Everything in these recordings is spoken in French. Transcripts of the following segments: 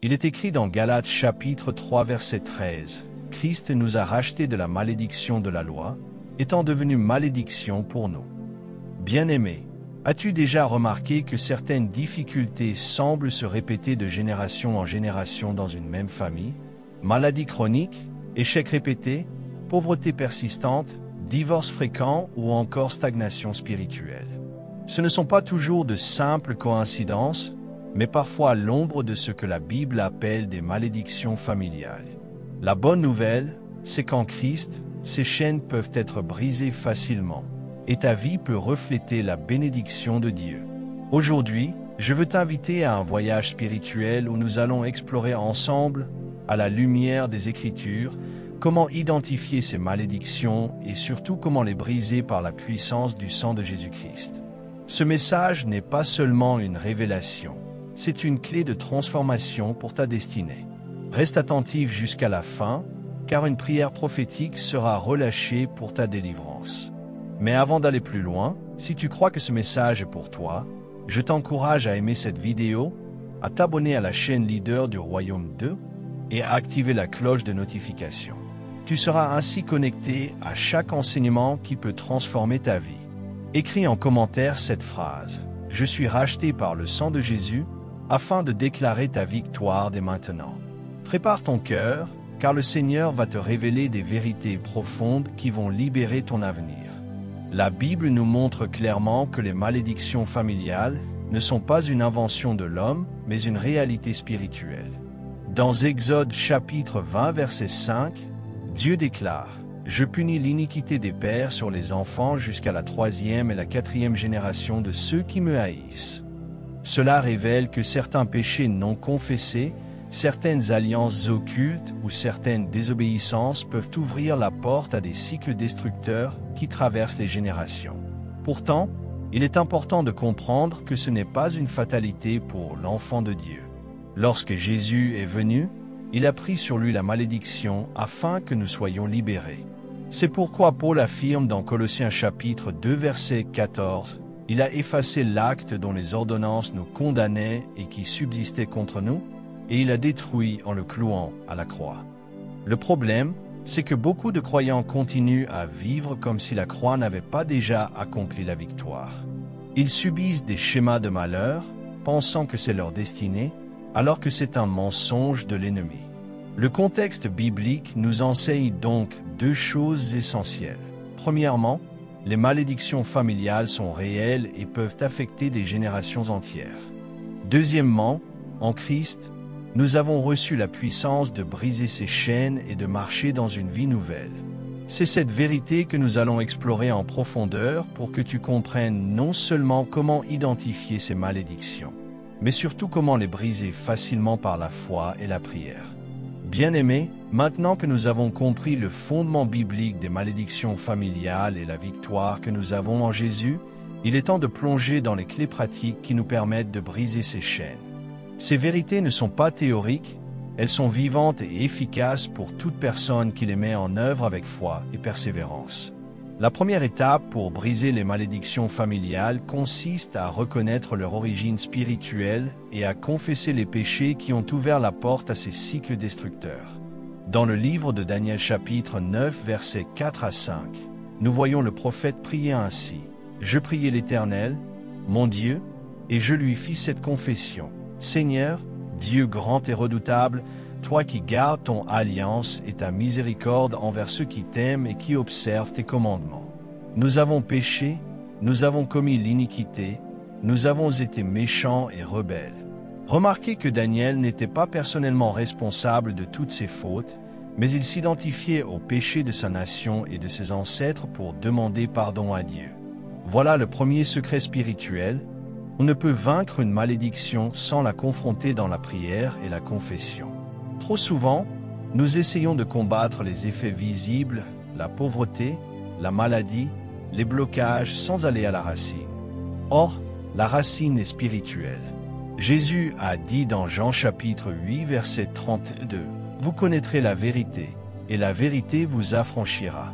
Il est écrit dans Galates chapitre 3 verset 13, « Christ nous a rachetés de la malédiction de la loi, étant devenu malédiction pour nous. » Bien-aimé, as-tu déjà remarqué que certaines difficultés semblent se répéter de génération en génération dans une même famille? Maladie chronique, échecs répétés, pauvreté persistante, divorce fréquent ou encore stagnation spirituelle. Ce ne sont pas toujours de simples coïncidences, mais parfois l'ombre de ce que la Bible appelle des malédictions familiales. La bonne nouvelle, c'est qu'en Christ, ces chaînes peuvent être brisées facilement, et ta vie peut refléter la bénédiction de Dieu. Aujourd'hui, je veux t'inviter à un voyage spirituel où nous allons explorer ensemble, à la lumière des Écritures, comment identifier ces malédictions et surtout comment les briser par la puissance du sang de Jésus-Christ. Ce message n'est pas seulement une révélation, c'est une clé de transformation pour ta destinée. Reste attentif jusqu'à la fin, car une prière prophétique sera relâchée pour ta délivrance. Mais avant d'aller plus loin, si tu crois que ce message est pour toi, je t'encourage à aimer cette vidéo, à t'abonner à la chaîne Leader du Royaume 2 et à activer la cloche de notification. Tu seras ainsi connecté à chaque enseignement qui peut transformer ta vie. Écris en commentaire cette phrase « Je suis racheté par le sang de Jésus » afin de déclarer ta victoire dès maintenant. Prépare ton cœur, car le Seigneur va te révéler des vérités profondes qui vont libérer ton avenir. La Bible nous montre clairement que les malédictions familiales ne sont pas une invention de l'homme, mais une réalité spirituelle. Dans Exode chapitre 20 verset 5, Dieu déclare « Je punis l'iniquité des pères sur les enfants jusqu'à la 3e et la 4e génération de ceux qui me haïssent. » Cela révèle que certains péchés non confessés, certaines alliances occultes ou certaines désobéissances peuvent ouvrir la porte à des cycles destructeurs qui traversent les générations. Pourtant, il est important de comprendre que ce n'est pas une fatalité pour l'enfant de Dieu. Lorsque Jésus est venu, il a pris sur lui la malédiction afin que nous soyons libérés. C'est pourquoi Paul affirme dans Colossiens chapitre 2 verset 14, « Il a effacé l'acte dont les ordonnances nous condamnaient et qui subsistait contre nous, et il a détruit en le clouant à la croix. » Le problème, c'est que beaucoup de croyants continuent à vivre comme si la croix n'avait pas déjà accompli la victoire. Ils subissent des schémas de malheur, pensant que c'est leur destinée, alors que c'est un mensonge de l'ennemi. Le contexte biblique nous enseigne donc deux choses essentielles. Premièrement, les malédictions familiales sont réelles et peuvent affecter des générations entières. Deuxièmement, en Christ, nous avons reçu la puissance de briser ces chaînes et de marcher dans une vie nouvelle. C'est cette vérité que nous allons explorer en profondeur pour que tu comprennes non seulement comment identifier ces malédictions, mais surtout comment les briser facilement par la foi et la prière. Bien-aimés, maintenant que nous avons compris le fondement biblique des malédictions familiales et la victoire que nous avons en Jésus, il est temps de plonger dans les clés pratiques qui nous permettent de briser ces chaînes. Ces vérités ne sont pas théoriques, elles sont vivantes et efficaces pour toute personne qui les met en œuvre avec foi et persévérance. La première étape pour briser les malédictions familiales consiste à reconnaître leur origine spirituelle et à confesser les péchés qui ont ouvert la porte à ces cycles destructeurs. Dans le livre de Daniel chapitre 9 versets 4 à 5, nous voyons le prophète prier ainsi. « Je priai l'Éternel, mon Dieu, et je lui fis cette confession. Seigneur, Dieu grand et redoutable, toi qui gardes ton alliance et ta miséricorde envers ceux qui t'aiment et qui observent tes commandements. Nous avons péché, nous avons commis l'iniquité, nous avons été méchants et rebelles. » Remarquez que Daniel n'était pas personnellement responsable de toutes ses fautes, mais il s'identifiait au péché de sa nation et de ses ancêtres pour demander pardon à Dieu. Voilà le premier secret spirituel. On ne peut vaincre une malédiction sans la confronter dans la prière et la confession. Trop souvent, nous essayons de combattre les effets visibles, la pauvreté, la maladie, les blocages sans aller à la racine. Or, la racine est spirituelle. Jésus a dit dans Jean chapitre 8 verset 32, « Vous connaîtrez la vérité, et la vérité vous affranchira. »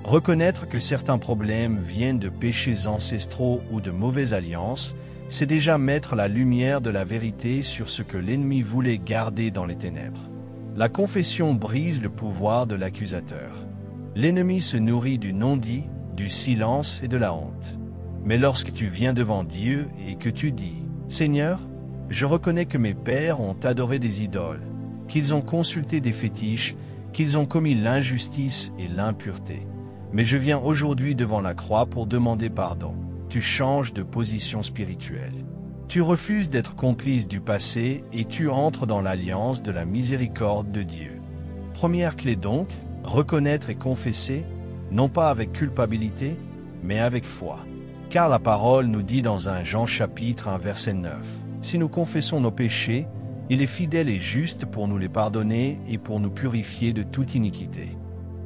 Reconnaître que certains problèmes viennent de péchés ancestraux ou de mauvaises alliances, c'est déjà mettre la lumière de la vérité sur ce que l'ennemi voulait garder dans les ténèbres. La confession brise le pouvoir de l'accusateur. L'ennemi se nourrit du non-dit, du silence et de la honte. Mais lorsque tu viens devant Dieu et que tu dis « Seigneur, je reconnais que mes pères ont adoré des idoles, qu'ils ont consulté des fétiches, qu'ils ont commis l'injustice et l'impureté. Mais je viens aujourd'hui devant la croix pour demander pardon. » Tu changes de position spirituelle. Tu refuses d'être complice du passé et tu entres dans l'alliance de la miséricorde de Dieu. Première clé donc, reconnaître et confesser, non pas avec culpabilité, mais avec foi. Car la parole nous dit dans 1 Jean chapitre 1 verset 9, « Si nous confessons nos péchés, il est fidèle et juste pour nous les pardonner et pour nous purifier de toute iniquité. »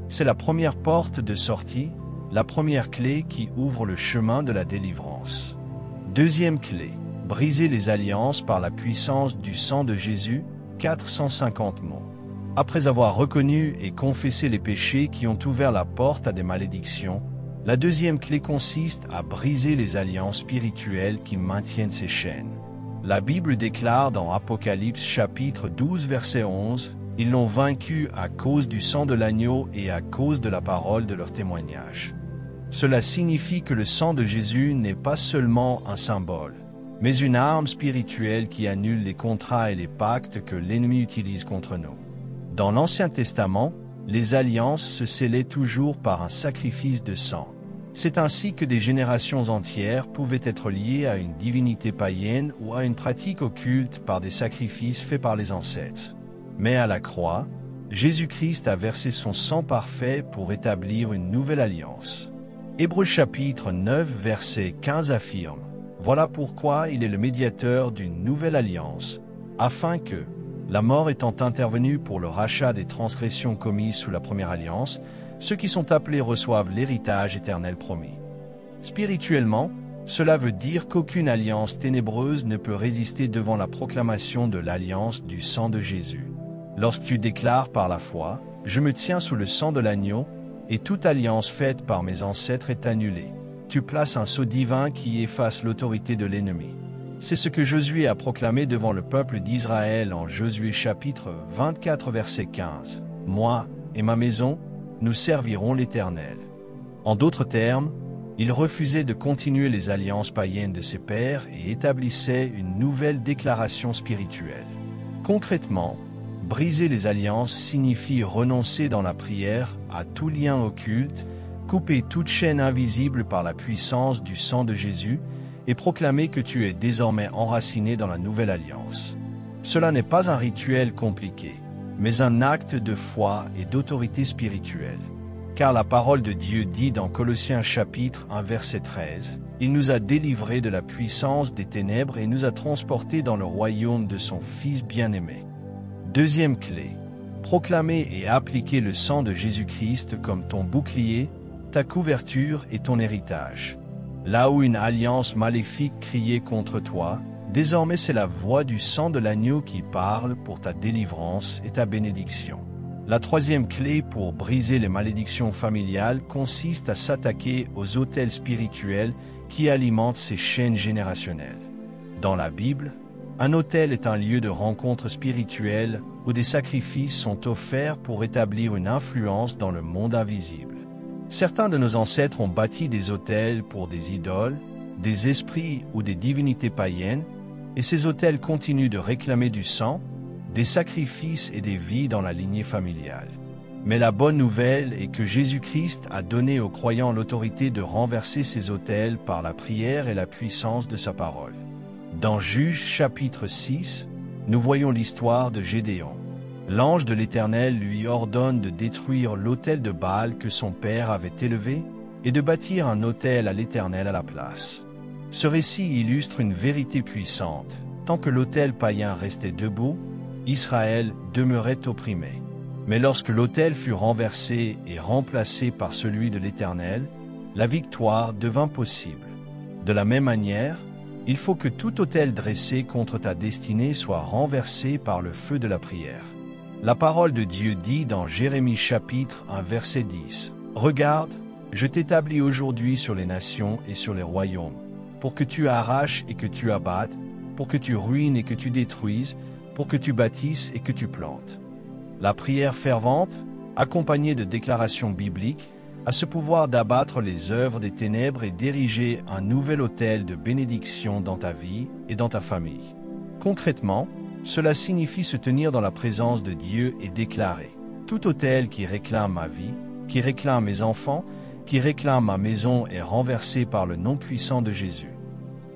C'est la première porte de sortie, la première clé qui ouvre le chemin de la délivrance. Deuxième clé, briser les alliances par la puissance du sang de Jésus, 450 mots. Après avoir reconnu et confessé les péchés qui ont ouvert la porte à des malédictions, la deuxième clé consiste à briser les alliances spirituelles qui maintiennent ces chaînes. La Bible déclare dans Apocalypse chapitre 12 verset 11, « Ils l'ont vaincu à cause du sang de l'agneau et à cause de la parole de leur témoignage. » Cela signifie que le sang de Jésus n'est pas seulement un symbole, mais une arme spirituelle qui annule les contrats et les pactes que l'ennemi utilise contre nous. Dans l'Ancien Testament, les alliances se scellaient toujours par un sacrifice de sang. C'est ainsi que des générations entières pouvaient être liées à une divinité païenne ou à une pratique occulte par des sacrifices faits par les ancêtres. Mais à la croix, Jésus-Christ a versé son sang parfait pour établir une nouvelle alliance. Hébreux chapitre 9 verset 15 affirme « Voilà pourquoi il est le médiateur d'une nouvelle alliance, afin que, la mort étant intervenue pour le rachat des transgressions commises sous la première alliance, ceux qui sont appelés reçoivent l'héritage éternel promis. » Spirituellement, cela veut dire qu'aucune alliance ténébreuse ne peut résister devant la proclamation de l'alliance du sang de Jésus. Lorsque tu déclares par la foi « Je me tiens sous le sang de l'agneau », et toute alliance faite par mes ancêtres est annulée. Tu places un sceau divin qui efface l'autorité de l'ennemi. C'est ce que Josué a proclamé devant le peuple d'Israël en Josué chapitre 24 verset 15. « Moi et ma maison, nous servirons l'Éternel. » En d'autres termes, il refusait de continuer les alliances païennes de ses pères et établissait une nouvelle déclaration spirituelle. Concrètement, briser les alliances signifie renoncer dans la prière à tout lien occulte, couper toute chaîne invisible par la puissance du sang de Jésus et proclamer que tu es désormais enraciné dans la nouvelle alliance. Cela n'est pas un rituel compliqué, mais un acte de foi et d'autorité spirituelle. Car la parole de Dieu dit dans Colossiens chapitre 1 verset 13, « Il nous a délivrés de la puissance des ténèbres et nous a transportés dans le royaume de son Fils bien-aimé. » Deuxième clé, proclamer et appliquer le sang de Jésus-Christ comme ton bouclier, ta couverture et ton héritage. Là où une alliance maléfique criait contre toi, désormais c'est la voix du sang de l'agneau qui parle pour ta délivrance et ta bénédiction. La troisième clé pour briser les malédictions familiales consiste à s'attaquer aux autels spirituels qui alimentent ces chaînes générationnelles. Dans la Bible, un autel est un lieu de rencontre spirituelle où des sacrifices sont offerts pour établir une influence dans le monde invisible. Certains de nos ancêtres ont bâti des autels pour des idoles, des esprits ou des divinités païennes, et ces autels continuent de réclamer du sang, des sacrifices et des vies dans la lignée familiale. Mais la bonne nouvelle est que Jésus-Christ a donné aux croyants l'autorité de renverser ces autels par la prière et la puissance de sa parole. Dans Juges chapitre 6, nous voyons l'histoire de Gédéon. L'ange de l'Éternel lui ordonne de détruire l'autel de Baal que son père avait élevé et de bâtir un autel à l'Éternel à la place. Ce récit illustre une vérité puissante. Tant que l'autel païen restait debout, Israël demeurait opprimé. Mais lorsque l'autel fut renversé et remplacé par celui de l'Éternel, la victoire devint possible. De la même manière, il faut que tout autel dressé contre ta destinée soit renversé par le feu de la prière. La parole de Dieu dit dans Jérémie chapitre 1 verset 10, « Regarde, je t'établis aujourd'hui sur les nations et sur les royaumes, pour que tu arraches et que tu abattes, pour que tu ruines et que tu détruises, pour que tu bâtisses et que tu plantes. La prière fervente, accompagnée de déclarations bibliques, a ce pouvoir d'abattre les œuvres des ténèbres et d'ériger un nouvel autel de bénédiction dans ta vie et dans ta famille. Concrètement, cela signifie se tenir dans la présence de Dieu et déclarer « Tout autel qui réclame ma vie, qui réclame mes enfants, qui réclame ma maison est renversé par le nom puissant de Jésus. »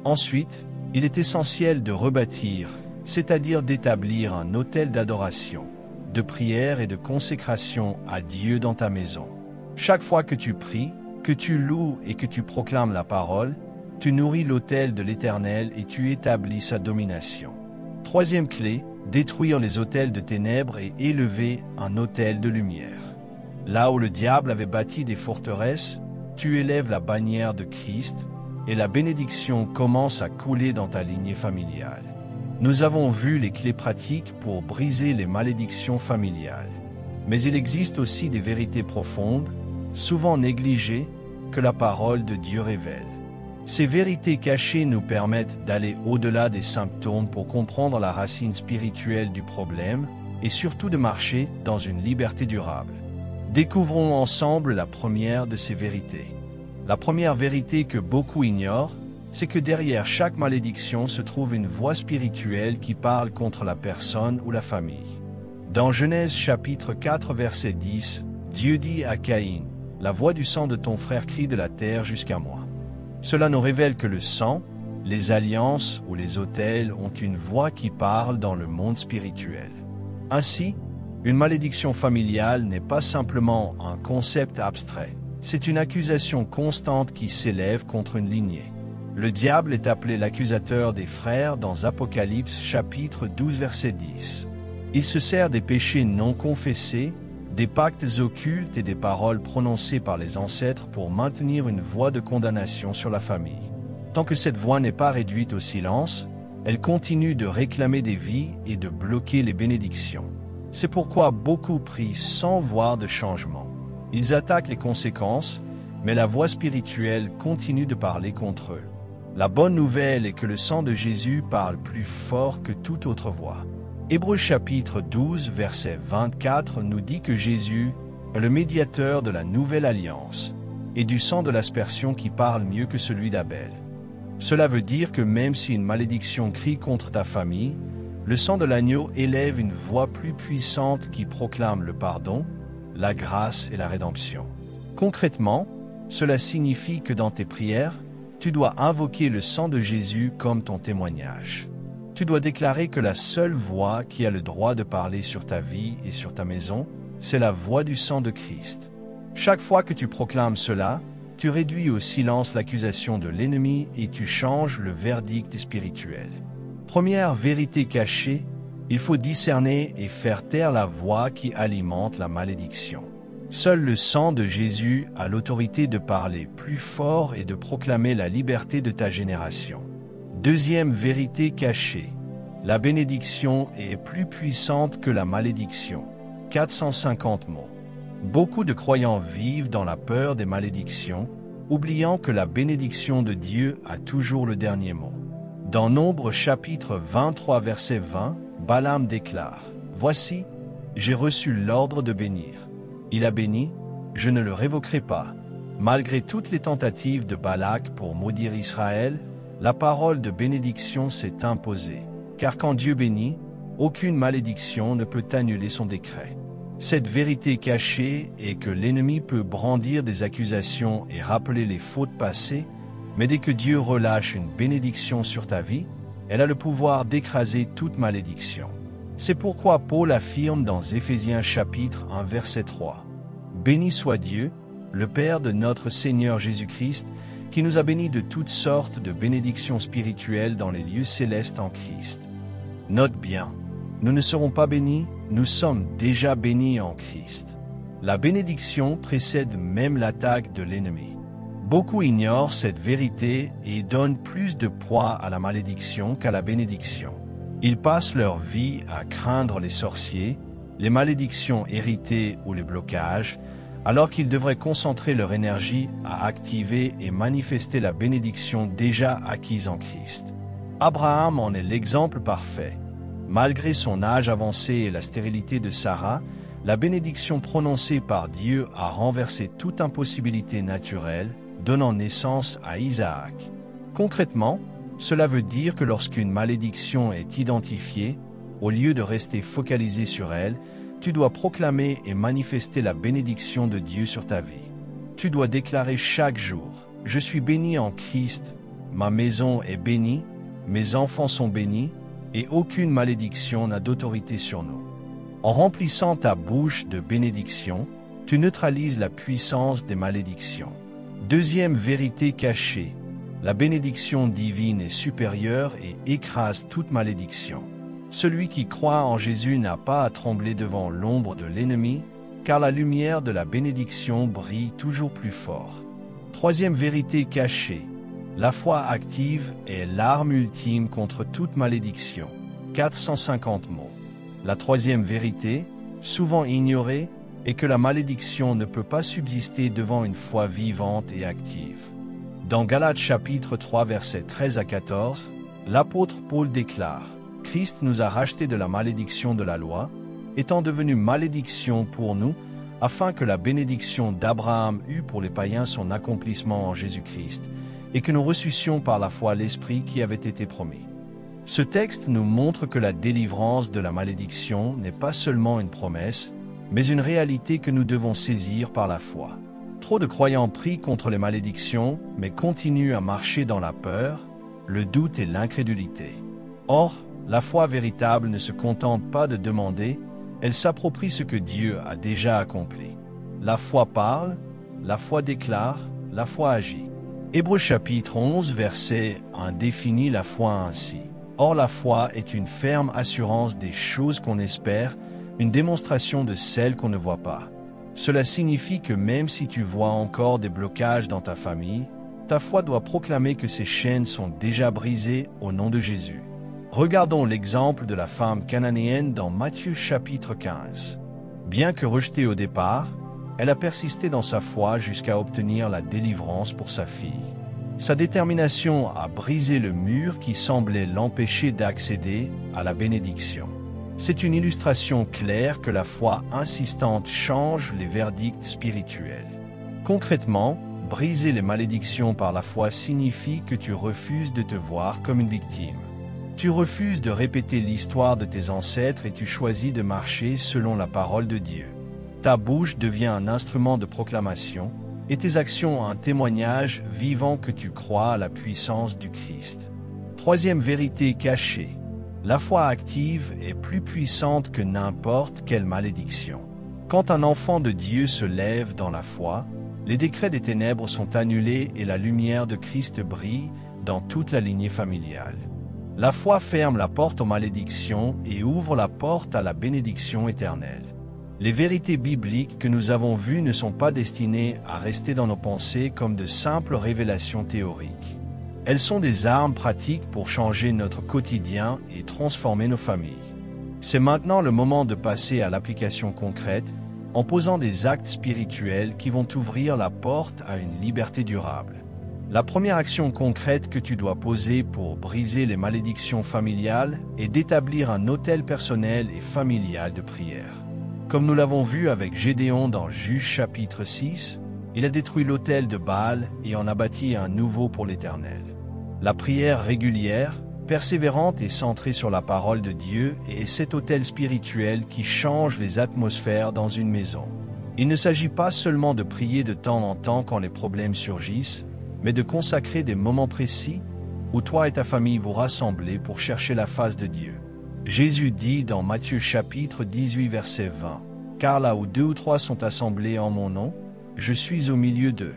Ensuite, il est essentiel de rebâtir, c'est-à-dire d'établir un autel d'adoration, de prière et de consécration à Dieu dans ta maison. Chaque fois que tu pries, que tu loues et que tu proclames la parole, tu nourris l'autel de l'Éternel et tu établis sa domination. Troisième clé, détruire les autels de ténèbres et élever un autel de lumière. Là où le diable avait bâti des forteresses, tu élèves la bannière de Christ et la bénédiction commence à couler dans ta lignée familiale. Nous avons vu les clés pratiques pour briser les malédictions familiales. Mais il existe aussi des vérités profondes, souvent négligées, que la parole de Dieu révèle. Ces vérités cachées nous permettent d'aller au-delà des symptômes pour comprendre la racine spirituelle du problème et surtout de marcher dans une liberté durable. Découvrons ensemble la première de ces vérités. La première vérité que beaucoup ignorent, c'est que derrière chaque malédiction se trouve une voix spirituelle qui parle contre la personne ou la famille. Dans Genèse chapitre 4 verset 10, Dieu dit à Caïn, « La voix du sang de ton frère crie de la terre jusqu'à moi. » Cela nous révèle que le sang, les alliances ou les autels ont une voix qui parle dans le monde spirituel. Ainsi, une malédiction familiale n'est pas simplement un concept abstrait, c'est une accusation constante qui s'élève contre une lignée. Le diable est appelé l'accusateur des frères dans Apocalypse chapitre 12 verset 10. Il se sert des péchés non confessés, des pactes occultes et des paroles prononcées par les ancêtres pour maintenir une voix de condamnation sur la famille. Tant que cette voix n'est pas réduite au silence, elle continue de réclamer des vies et de bloquer les bénédictions. C'est pourquoi beaucoup prient sans voir de changement. Ils attaquent les conséquences, mais la voix spirituelle continue de parler contre eux. La bonne nouvelle est que le sang de Jésus parle plus fort que toute autre voix. Hébreux chapitre 12, verset 24 nous dit que Jésus est le médiateur de la nouvelle alliance et du sang de l'aspersion qui parle mieux que celui d'Abel. Cela veut dire que même si une malédiction crie contre ta famille, le sang de l'agneau élève une voix plus puissante qui proclame le pardon, la grâce et la rédemption. Concrètement, cela signifie que dans tes prières, tu dois invoquer le sang de Jésus comme ton témoignage. Tu dois déclarer que la seule voix qui a le droit de parler sur ta vie et sur ta maison, c'est la voix du sang de Christ. Chaque fois que tu proclames cela, tu réduis au silence l'accusation de l'ennemi et tu changes le verdict spirituel. Première vérité cachée, il faut discerner et faire taire la voix qui alimente la malédiction. Seul le sang de Jésus a l'autorité de parler plus fort et de proclamer la liberté de ta génération. Deuxième vérité cachée, la bénédiction est plus puissante que la malédiction. 450 mots. Beaucoup de croyants vivent dans la peur des malédictions, oubliant que la bénédiction de Dieu a toujours le dernier mot. Dans Nombre chapitre 23 verset 20, Balaam déclare « Voici, j'ai reçu l'ordre de bénir. Il a béni, je ne le révoquerai pas. » Malgré toutes les tentatives de Balak pour maudire Israël, la parole de bénédiction s'est imposée, car quand Dieu bénit, aucune malédiction ne peut annuler son décret. Cette vérité cachée est que l'ennemi peut brandir des accusations et rappeler les fautes passées, mais dès que Dieu relâche une bénédiction sur ta vie, elle a le pouvoir d'écraser toute malédiction. C'est pourquoi Paul affirme dans Éphésiens chapitre 1 verset 3 « Béni soit Dieu, le Père de notre Seigneur Jésus-Christ, qui nous a bénis de toutes sortes de bénédictions spirituelles dans les lieux célestes en Christ. » Note bien, nous ne serons pas bénis, nous sommes déjà bénis en Christ. La bénédiction précède même l'attaque de l'ennemi. Beaucoup ignorent cette vérité et donnent plus de poids à la malédiction qu'à la bénédiction. Ils passent leur vie à craindre les sorciers, les malédictions héritées ou les blocages, alors qu'ils devraient concentrer leur énergie à activer et manifester la bénédiction déjà acquise en Christ. Abraham en est l'exemple parfait. Malgré son âge avancé et la stérilité de Sarah, la bénédiction prononcée par Dieu a renversé toute impossibilité naturelle, donnant naissance à Isaac. Concrètement, cela veut dire que lorsqu'une malédiction est identifiée, au lieu de rester focalisé sur elle, tu dois proclamer et manifester la bénédiction de Dieu sur ta vie. Tu dois déclarer chaque jour « Je suis béni en Christ, ma maison est bénie, mes enfants sont bénis, et aucune malédiction n'a d'autorité sur nous. » En remplissant ta bouche de bénédiction, tu neutralises la puissance des malédictions. Deuxième vérité cachée, la bénédiction divine est supérieure et écrase toute malédiction. Celui qui croit en Jésus n'a pas à trembler devant l'ombre de l'ennemi, car la lumière de la bénédiction brille toujours plus fort. Troisième vérité cachée, la foi active est l'arme ultime contre toute malédiction. 450 mots. La troisième vérité, souvent ignorée, est que la malédiction ne peut pas subsister devant une foi vivante et active. Dans Galates chapitre 3 versets 13 à 14, l'apôtre Paul déclare « Christ nous a rachetés de la malédiction de la loi, étant devenu malédiction pour nous, afin que la bénédiction d'Abraham eût pour les païens son accomplissement en Jésus-Christ, et que nous reçussions par la foi l'Esprit qui avait été promis. » Ce texte nous montre que la délivrance de la malédiction n'est pas seulement une promesse, mais une réalité que nous devons saisir par la foi. Trop de croyants prient contre les malédictions, mais continuent à marcher dans la peur, le doute et l'incrédulité. Or, la foi véritable ne se contente pas de demander, elle s'approprie ce que Dieu a déjà accompli. La foi parle, la foi déclare, la foi agit. Hébreux chapitre 11 verset 1 définit la foi ainsi. Or la foi est une ferme assurance des choses qu'on espère, une démonstration de celles qu'on ne voit pas. Cela signifie que même si tu vois encore des blocages dans ta famille, ta foi doit proclamer que ces chaînes sont déjà brisées au nom de Jésus. Regardons l'exemple de la femme cananéenne dans Matthieu chapitre 15. Bien que rejetée au départ, elle a persisté dans sa foi jusqu'à obtenir la délivrance pour sa fille. Sa détermination a brisé le mur qui semblait l'empêcher d'accéder à la bénédiction. C'est une illustration claire que la foi insistante change les verdicts spirituels. Concrètement, briser les malédictions par la foi signifie que tu refuses de te voir comme une victime. Tu refuses de répéter l'histoire de tes ancêtres et tu choisis de marcher selon la parole de Dieu. Ta bouche devient un instrument de proclamation et tes actions un témoignage vivant que tu crois à la puissance du Christ. Troisième vérité cachée. La foi active est plus puissante que n'importe quelle malédiction. Quand un enfant de Dieu se lève dans la foi, les décrets des ténèbres sont annulés et la lumière de Christ brille dans toute la lignée familiale. La foi ferme la porte aux malédictions et ouvre la porte à la bénédiction éternelle. Les vérités bibliques que nous avons vues ne sont pas destinées à rester dans nos pensées comme de simples révélations théoriques. Elles sont des armes pratiques pour changer notre quotidien et transformer nos familles. C'est maintenant le moment de passer à l'application concrète en posant des actes spirituels qui vont t'ouvrir la porte à une liberté durable. La première action concrète que tu dois poser pour briser les malédictions familiales est d'établir un autel personnel et familial de prière. Comme nous l'avons vu avec Gédéon dans Juges chapitre 6, il a détruit l'autel de Baal et en a bâti un nouveau pour l'Éternel. La prière régulière, persévérante et centrée sur la parole de Dieu est cet autel spirituel qui change les atmosphères dans une maison. Il ne s'agit pas seulement de prier de temps en temps quand les problèmes surgissent, mais de consacrer des moments précis où toi et ta famille vous rassemblez pour chercher la face de Dieu. Jésus dit dans Matthieu chapitre 18 verset 20, « Car là où 2 ou 3 sont assemblés en mon nom, je suis au milieu d'eux. »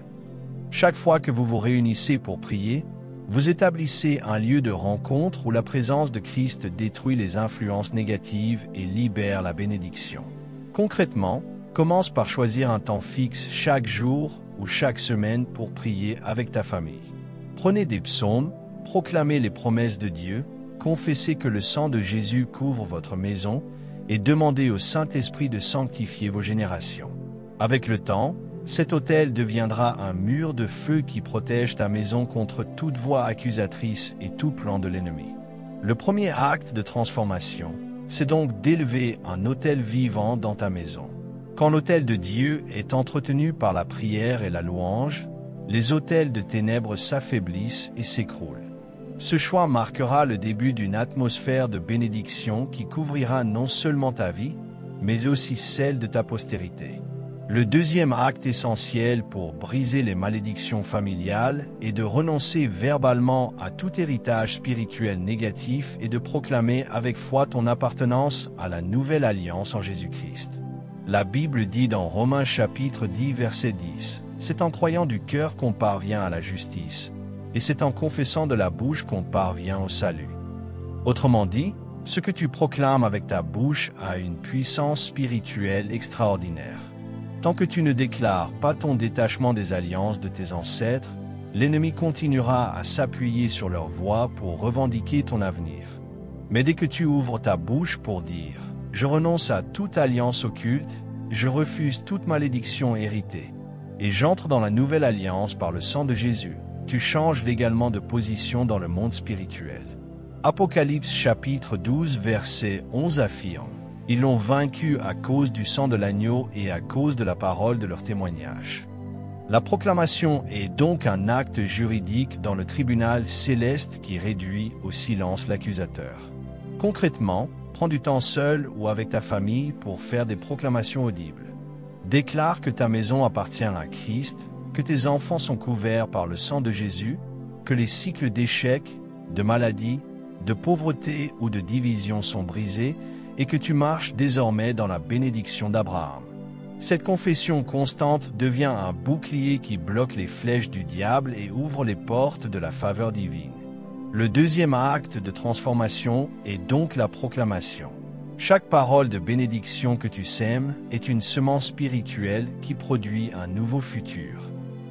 Chaque fois que vous vous réunissez pour prier, vous établissez un lieu de rencontre où la présence de Christ détruit les influences négatives et libère la bénédiction. Concrètement, commence par choisir un temps fixe chaque jour ou chaque semaine pour prier avec ta famille. Prenez des psaumes, proclamez les promesses de Dieu, confessez que le sang de Jésus couvre votre maison et demandez au Saint-Esprit de sanctifier vos générations. Avec le temps, cet autel deviendra un mur de feu qui protège ta maison contre toute voix accusatrice et tout plan de l'ennemi. Le premier acte de transformation, c'est donc d'élever un autel vivant dans ta maison. Quand l'autel de Dieu est entretenu par la prière et la louange, les autels de ténèbres s'affaiblissent et s'écroulent. Ce choix marquera le début d'une atmosphère de bénédiction qui couvrira non seulement ta vie, mais aussi celle de ta postérité. Le deuxième acte essentiel pour briser les malédictions familiales est de renoncer verbalement à tout héritage spirituel négatif et de proclamer avec foi ton appartenance à la nouvelle alliance en Jésus-Christ. La Bible dit dans Romains chapitre 10 verset 10, « C'est en croyant du cœur qu'on parvient à la justice, et c'est en confessant de la bouche qu'on parvient au salut. » Autrement dit, ce que tu proclames avec ta bouche a une puissance spirituelle extraordinaire. Tant que tu ne déclares pas ton détachement des alliances de tes ancêtres, l'ennemi continuera à s'appuyer sur leur voix pour revendiquer ton avenir. Mais dès que tu ouvres ta bouche pour dire « Je renonce à toute alliance occulte, je refuse toute malédiction héritée, et j'entre dans la nouvelle alliance par le sang de Jésus », tu changes légalement de position dans le monde spirituel. Apocalypse chapitre 12 verset 11 affirme « Ils l'ont vaincu à cause du sang de l'agneau et à cause de la parole de leur témoignage. » La proclamation est donc un acte juridique dans le tribunal céleste qui réduit au silence l'accusateur. Concrètement, prends du temps seul ou avec ta famille pour faire des proclamations audibles. Déclare que ta maison appartient à Christ, que tes enfants sont couverts par le sang de Jésus, que les cycles d'échecs, de maladie, de pauvreté ou de division sont brisés et que tu marches désormais dans la bénédiction d'Abraham. Cette confession constante devient un bouclier qui bloque les flèches du diable et ouvre les portes de la faveur divine. Le deuxième acte de transformation est donc la proclamation. Chaque parole de bénédiction que tu sèmes est une semence spirituelle qui produit un nouveau futur.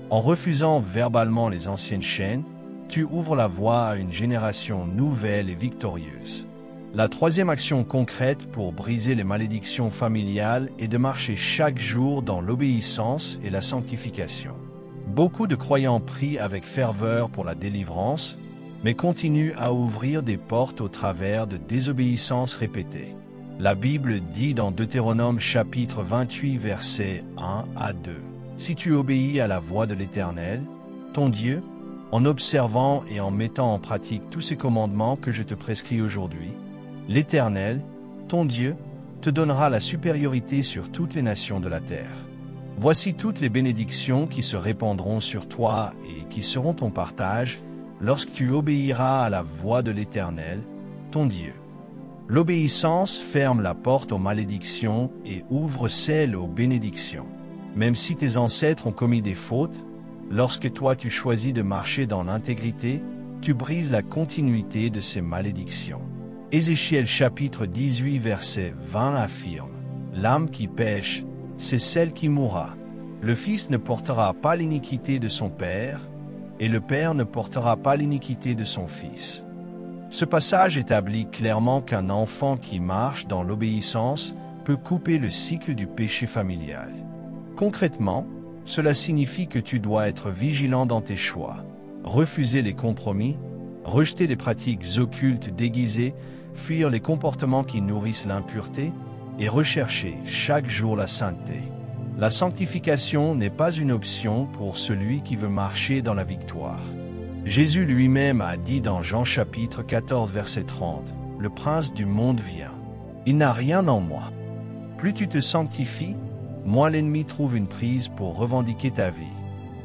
En refusant verbalement les anciennes chaînes, tu ouvres la voie à une génération nouvelle et victorieuse. La troisième action concrète pour briser les malédictions familiales est de marcher chaque jour dans l'obéissance et la sanctification. Beaucoup de croyants prient avec ferveur pour la délivrance, mais continuent à ouvrir des portes au travers de désobéissances répétées. La Bible dit dans Deutéronome chapitre 28 versets 1 à 2, « Si tu obéis à la voix de l'Éternel, ton Dieu, en observant et en mettant en pratique tous ces commandements que je te prescris aujourd'hui, l'Éternel, ton Dieu, te donnera la supériorité sur toutes les nations de la terre. Voici toutes les bénédictions qui se répandront sur toi et qui seront ton partage lorsque tu obéiras à la voix de l'Éternel, ton Dieu. » L'obéissance ferme la porte aux malédictions et ouvre celle aux bénédictions. Même si tes ancêtres ont commis des fautes, lorsque toi tu choisis de marcher dans l'intégrité, tu brises la continuité de ces malédictions. Ézéchiel chapitre 18 verset 20 affirme « L'âme qui pêche, c'est celle qui mourra. Le fils ne portera pas l'iniquité de son père, et le père ne portera pas l'iniquité de son fils. » Ce passage établit clairement qu'un enfant qui marche dans l'obéissance peut couper le cycle du péché familial. Concrètement, cela signifie que tu dois être vigilant dans tes choix, refuser les compromis, rejeter les pratiques occultes déguisées, fuir les comportements qui nourrissent l'impureté et rechercher chaque jour la sainteté. La sanctification n'est pas une option pour celui qui veut marcher dans la victoire. Jésus lui-même a dit dans Jean chapitre 14 verset 30, « Le prince du monde vient. Il n'a rien en moi. Plus tu te sanctifies, moins l'ennemi trouve une prise pour revendiquer ta vie. »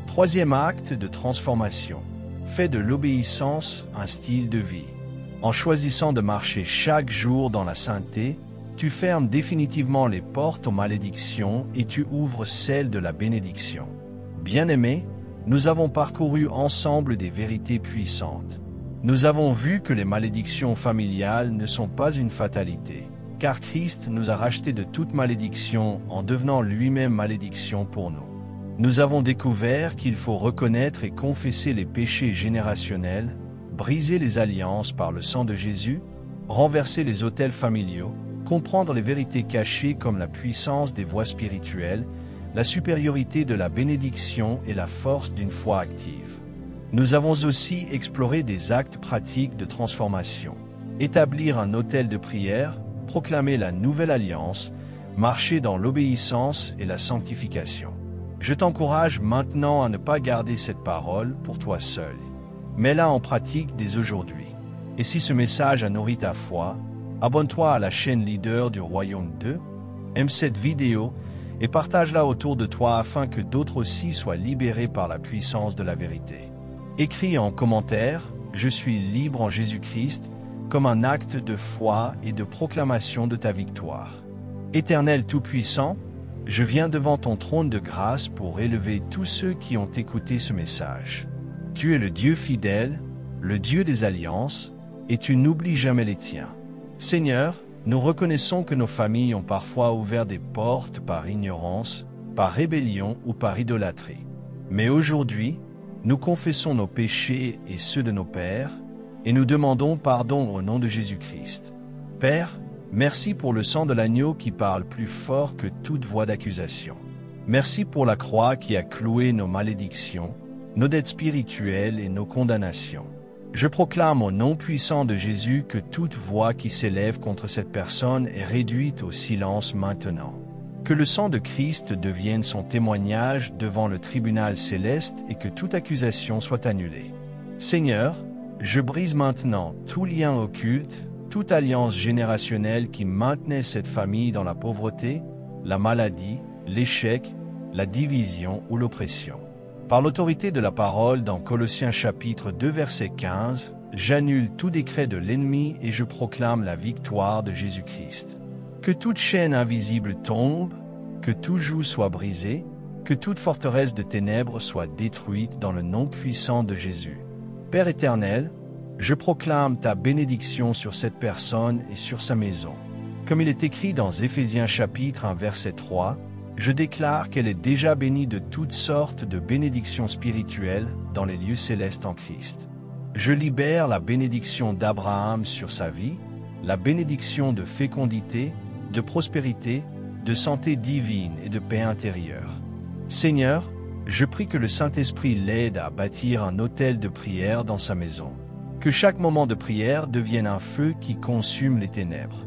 Troisième acte de transformation. Fais de l'obéissance un style de vie. En choisissant de marcher chaque jour dans la sainteté, tu fermes définitivement les portes aux malédictions et tu ouvres celles de la bénédiction. Bien-aimés, nous avons parcouru ensemble des vérités puissantes. Nous avons vu que les malédictions familiales ne sont pas une fatalité, car Christ nous a rachetés de toute malédiction en devenant lui-même malédiction pour nous. Nous avons découvert qu'il faut reconnaître et confesser les péchés générationnels, briser les alliances par le sang de Jésus, renverser les autels familiaux, comprendre les vérités cachées comme la puissance des voies spirituelles, la supériorité de la bénédiction et la force d'une foi active. Nous avons aussi exploré des actes pratiques de transformation. Établir un autel de prière, proclamer la nouvelle alliance, marcher dans l'obéissance et la sanctification. Je t'encourage maintenant à ne pas garder cette parole pour toi seul. Mets-la en pratique dès aujourd'hui. Et si ce message a nourri ta foi, abonne-toi à la chaîne Leader du Royaume 2, aime cette vidéo et partage-la autour de toi afin que d'autres aussi soient libérés par la puissance de la vérité. Écris en commentaire « Je suis libre en Jésus-Christ » comme un acte de foi et de proclamation de ta victoire. Éternel Tout-Puissant, je viens devant ton trône de grâce pour élever tous ceux qui ont écouté ce message. Tu es le Dieu fidèle, le Dieu des alliances, et tu n'oublies jamais les tiens. Seigneur, nous reconnaissons que nos familles ont parfois ouvert des portes par ignorance, par rébellion ou par idolâtrie. Mais aujourd'hui, nous confessons nos péchés et ceux de nos pères, et nous demandons pardon au nom de Jésus-Christ. Père, merci pour le sang de l'agneau qui parle plus fort que toute voix d'accusation. Merci pour la croix qui a cloué nos malédictions, nos dettes spirituelles et nos condamnations. Je proclame au nom puissant de Jésus que toute voix qui s'élève contre cette personne est réduite au silence maintenant. Que le sang de Christ devienne son témoignage devant le tribunal céleste et que toute accusation soit annulée. Seigneur, je brise maintenant tout lien occulte, toute alliance générationnelle qui maintenait cette famille dans la pauvreté, la maladie, l'échec, la division ou l'oppression. Par l'autorité de la parole dans Colossiens chapitre 2 verset 15, j'annule tout décret de l'ennemi et je proclame la victoire de Jésus-Christ. Que toute chaîne invisible tombe, que tout joug soit brisé, que toute forteresse de ténèbres soit détruite dans le nom puissant de Jésus. Père éternel, je proclame ta bénédiction sur cette personne et sur sa maison. Comme il est écrit dans Éphésiens chapitre 1 verset 3, je déclare qu'elle est déjà bénie de toutes sortes de bénédictions spirituelles dans les lieux célestes en Christ. Je libère la bénédiction d'Abraham sur sa vie, la bénédiction de fécondité, de prospérité, de santé divine et de paix intérieure. Seigneur, je prie que le Saint-Esprit l'aide à bâtir un autel de prière dans sa maison. Que chaque moment de prière devienne un feu qui consume les ténèbres.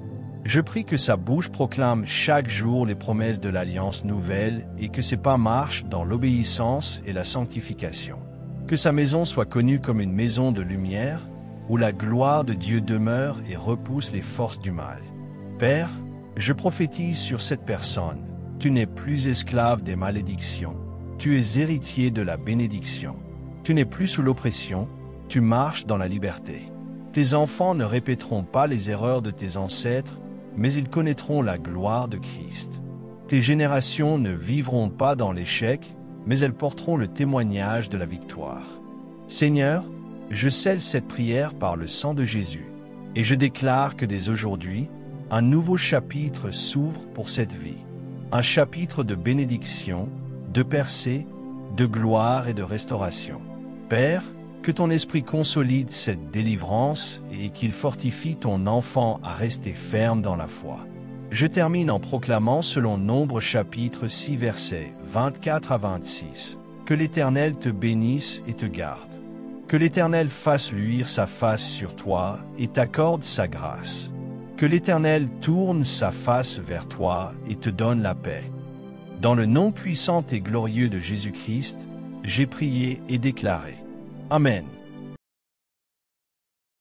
Je prie que sa bouche proclame chaque jour les promesses de l'Alliance nouvelle et que ses pas marchent dans l'obéissance et la sanctification. Que sa maison soit connue comme une maison de lumière, où la gloire de Dieu demeure et repousse les forces du mal. Père, je prophétise sur cette personne. Tu n'es plus esclave des malédictions. Tu es héritier de la bénédiction. Tu n'es plus sous l'oppression. Tu marches dans la liberté. Tes enfants ne répéteront pas les erreurs de tes ancêtres, mais ils connaîtront la gloire de Christ. Tes générations ne vivront pas dans l'échec, mais elles porteront le témoignage de la victoire. Seigneur, je scelle cette prière par le sang de Jésus, et je déclare que dès aujourd'hui, un nouveau chapitre s'ouvre pour cette vie. Un chapitre de bénédiction, de percée, de gloire et de restauration. Père, que ton esprit consolide cette délivrance et qu'il fortifie ton enfant à rester ferme dans la foi. Je termine en proclamant selon Nombre chapitre 6 versets 24 à 26. Que l'Éternel te bénisse et te garde. Que l'Éternel fasse luire sa face sur toi et t'accorde sa grâce. Que l'Éternel tourne sa face vers toi et te donne la paix. Dans le nom puissant et glorieux de Jésus-Christ, j'ai prié et déclaré. Amen.